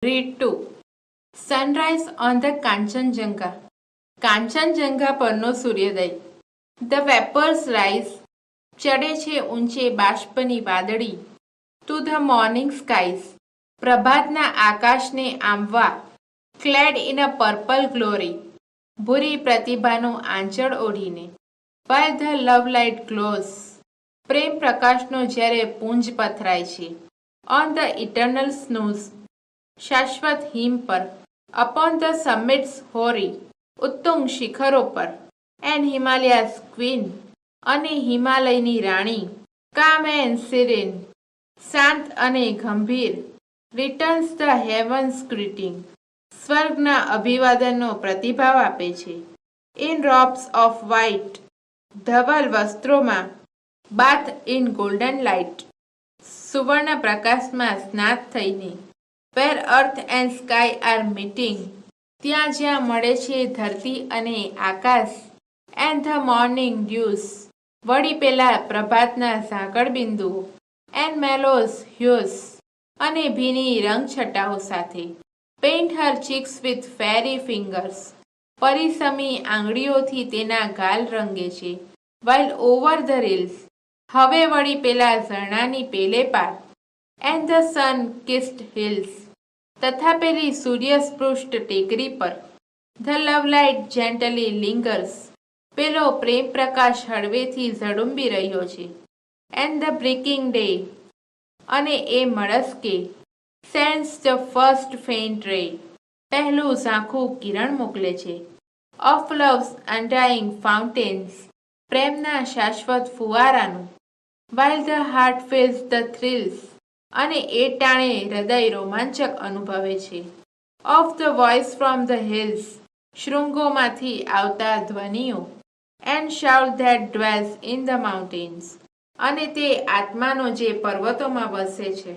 Read 2. Sunrise on the Kanchenjunga. Kanchenjunga પરનો સૂર્યોદય. The vapors rise. ચડે છે ઊંચે બાષ્પની વાદળી. To the morning skies. પ્રભાતના આકાશને આંબવા. Clad in a purple glory. ભૂરી પ્રતિભાનું આંચળ ઓઢીને. While the love light glows. પ્રેમ પ્રકાશનો જ્યારે પુંજ પથરાય છે. On the eternal snows. શાશ્વત હિમ પર. Upon the summits hoary. ઉત્તુંગ શિખરો પર. And Himalayas queen. અને હિમાલયની રાણી. Calm and serene. શાંત અને ગંભીર. Returns the heavens greeting. સ્વર્ગના અભિવાદનનો પ્રતિભાવ આપે છે. In robes of white. ધવલ વસ્ત્રોમાં. Bathe in golden light. સુવર્ણ પ્રકાશમાં સ્નાત થઈને. Where earth and sky are meeting. ત્યાં જ્યાં મળે છે ધરતી અને આકાશ. And the morning dews. વળી પેલા પ્રભાતના ઝાકળ બિંદુઓ. And mellows hues. અને ભીની રંગછટાઓ સાથે. Paint Har cheeks with fairy fingers. પરિસમી આંગળીઓથી તેના ગાલ રંગે છે. While over the rills. હવે વળી પેલા ઝરણાની પેલે પાર. And the sun kissed hills. તથા પેલી સૂર્યસ્પૃષ્ટ ટેકરી પર. The love light gently lingers. પેલો પ્રેમ પ્રકાશ હળવેથી ઝડુંબી રહ્યો છે. And the breaking day. અને એ મળસ્કે. Sends the first faint ray. પહેલું ઝાંખું કિરણ મોકલે છે. Of love's undying fountains. પ્રેમના શાશ્વત ફુવારાનું. While the heart feels the thrills. અને એ ટાણે હૃદય રોમાંચક અનુભવે છે. Of the voice from the hills. શૃંગોમાંથી આવતા ધ્વનિઓ. And shout that dwells in the mountains. અને તે આત્માનો જે પર્વતોમાં વસે છે.